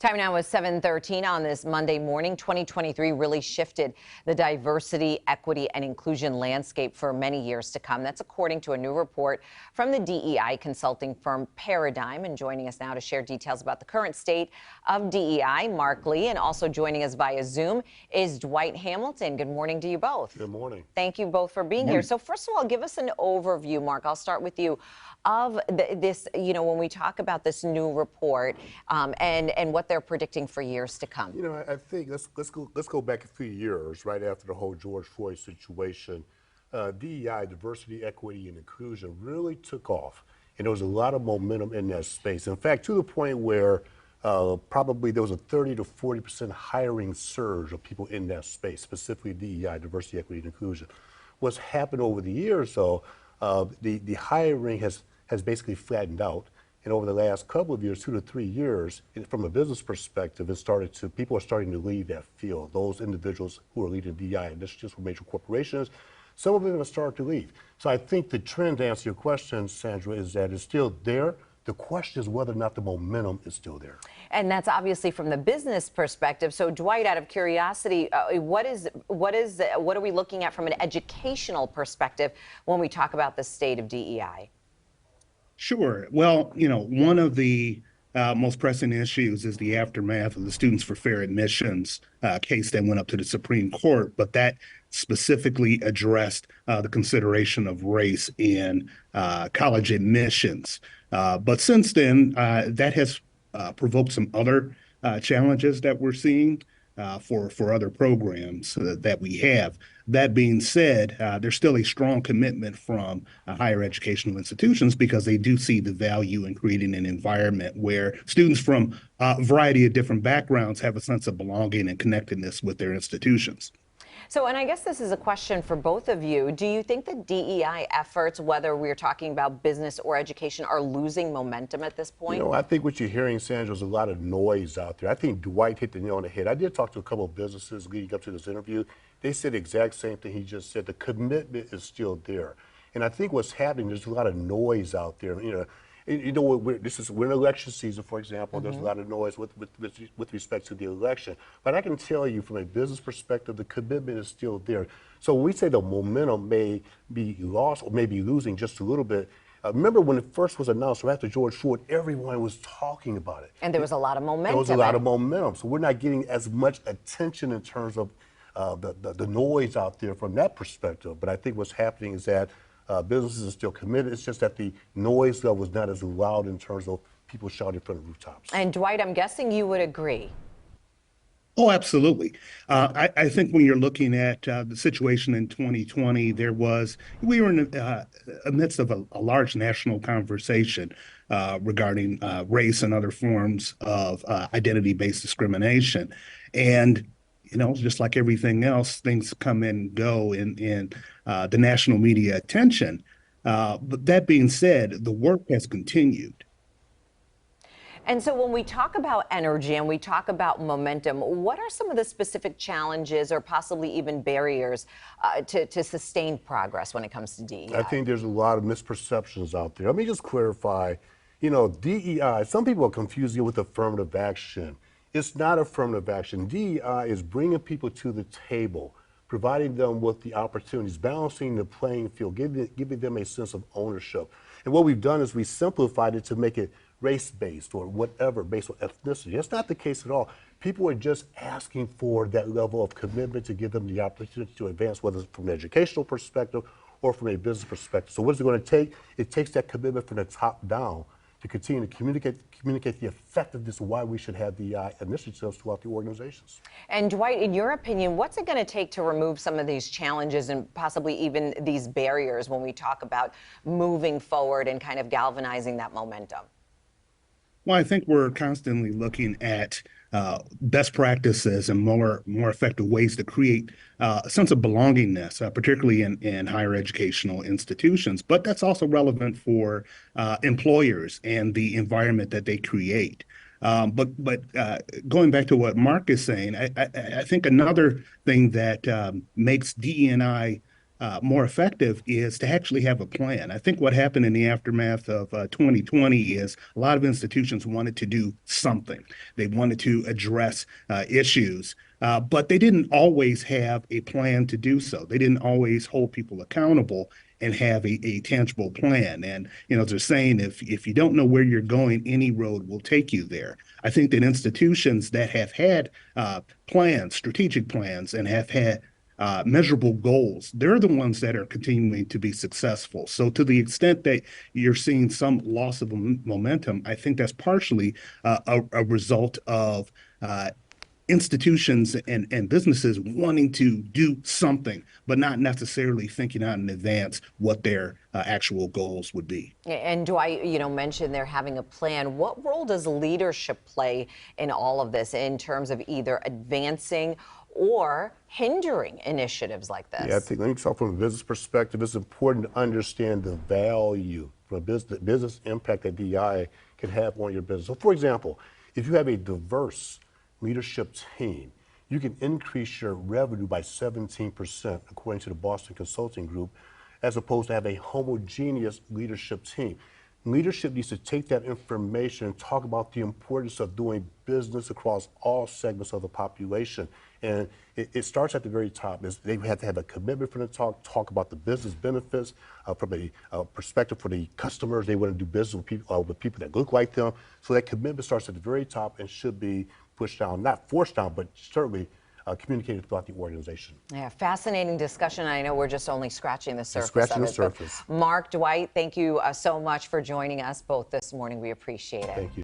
Time now is 7:13 on this Monday morning. 2023 really shifted the diversity, equity, and inclusion landscape for many years to come. That's according to a new report from the DEI consulting firm Paradigm. And joining us now to share details about the current state of DEI, Mark Lee, and also joining us via Zoom is Dwight Hamilton. Good morning to you both. Good morning. Thank you both for being here. So first of all, give us an overview, Mark. I'll start with you of this, when we talk about this new report and what they're predicting for years to come. I think let's go back a few years, right after the whole George Floyd situation. DEI, diversity, equity, and inclusion, really took off, and there was a lot of momentum in that space. In fact, to the point where probably there was a 30 to 40% hiring surge of people in that space, specifically DEI, diversity, equity, and inclusion. What's happened over the years, though, the hiring has basically flattened out. And over the last couple of years, 2 to 3 years, from a business perspective, people are starting to leave that field. Those individuals who are leading DEI initiatives for major corporations, some of them have started to leave. So I think the trend, to answer your question, Sandra, is that it's still there. The question is whether or not the momentum is still there. And that's obviously from the business perspective. So Dwight, out of curiosity, what are we looking at from an educational perspective when we talk about the state of DEI? Sure. Well, one of the most pressing issues is the aftermath of the Students for Fair Admissions case that went up to the Supreme Court, but that specifically addressed the consideration of race in college admissions. But since then, that has provoked some other challenges that we're seeing for other programs that we have. That being said, there's still a strong commitment from higher educational institutions because they do see the value in creating an environment where students from a variety of different backgrounds have a sense of belonging and connectedness with their institutions. So, and I guess this is a question for both of you. Do you think the DEI efforts, whether we're talking about business or education, are losing momentum at this point? I think what you're hearing, Sandra, is a lot of noise out there. I think Dwight hit the nail on the head. I did talk to a couple of businesses leading up to this interview. They said the exact same thing he just said. The commitment is still there. And I think what's happening, there's a lot of noise out there. We're in election season, for example. There's a lot of noise with respect to the election. But I can tell you from a business perspective, the commitment is still there. So when we say the momentum may be lost or may be losing just a little bit, remember when it first was announced, right after George Floyd, everyone was talking about it. And there was a lot of momentum. There was a lot of momentum. So we're not getting as much attention in terms of the noise out there from that perspective. But I think what's happening is that businesses are still committed. It's just that the noise level is not as loud in terms of people shouting from the rooftops. And Dwight, I'm guessing you would agree. Oh, absolutely. I think when you're looking at the situation in 2020, we were in the midst of a large national conversation regarding race and other forms of identity-based discrimination. And just like everything else, things come and go in the national media attention. But that being said, the work has continued. And so when we talk about energy and we talk about momentum, what are some of the specific challenges or possibly even barriers to sustain progress when it comes to DEI? I think there's a lot of misperceptions out there. Let me just clarify, DEI, some people are confusing it with affirmative action. It's not affirmative action. DEI is bringing people to the table, providing them with the opportunities, balancing the playing field, giving them a sense of ownership. And what we've done is we simplified it to make it race-based or whatever, based on ethnicity. That's not the case at all. People are just asking for that level of commitment to give them the opportunity to advance, whether it's from an educational perspective or from a business perspective. So what is it going to take? It takes that commitment from the top down to continue to communicate the effectiveness of why we should have the initiatives throughout the organizations. And Dwight, in your opinion, what's it going to take to remove some of these challenges and possibly even these barriers when we talk about moving forward and kind of galvanizing that momentum? Well, I think we're constantly looking at best practices and more effective ways to create a sense of belongingness, particularly in higher educational institutions. But that's also relevant for employers and the environment that they create. But going back to what Mark is saying, I think another thing that makes DE&I more effective is to actually have a plan. I think what happened in the aftermath of 2020 is a lot of institutions wanted to do something. They wanted to address issues, but they didn't always have a plan to do so. They didn't always hold people accountable and have a tangible plan. And, they're saying if you don't know where you're going, any road will take you there. I think that institutions that have had plans, strategic plans, and have had measurable goals, they're the ones that are continuing to be successful. So to the extent that you're seeing some loss of momentum, I think that's partially a result of institutions and businesses wanting to do something, but not necessarily thinking out in advance what their actual goals would be. And Dwight, mentioned they're having a plan. What role does leadership play in all of this in terms of either advancing or hindering initiatives like this? Yeah, I think, let me talk from a business perspective. It's important to understand the value from a business impact that DEI can have on your business. So, for example, if you have a diverse leadership team, you can increase your revenue by 17%, according to the Boston Consulting Group, as opposed to have a homogeneous leadership team. Leadership needs to take that information and talk about the importance of doing business across all segments of the population. And it starts at the very top. They have to have a commitment from the talk about the business benefits from a perspective for the customers. They want to do business with people that look like them. So that commitment starts at the very top and should be pushed down, not forced down, but certainly communicated throughout the organization. Yeah, fascinating discussion. I know we're just only scratching the surface. Scratching the surface. Mark, Dwight, thank you so much for joining us both this morning. We appreciate it. Thank you.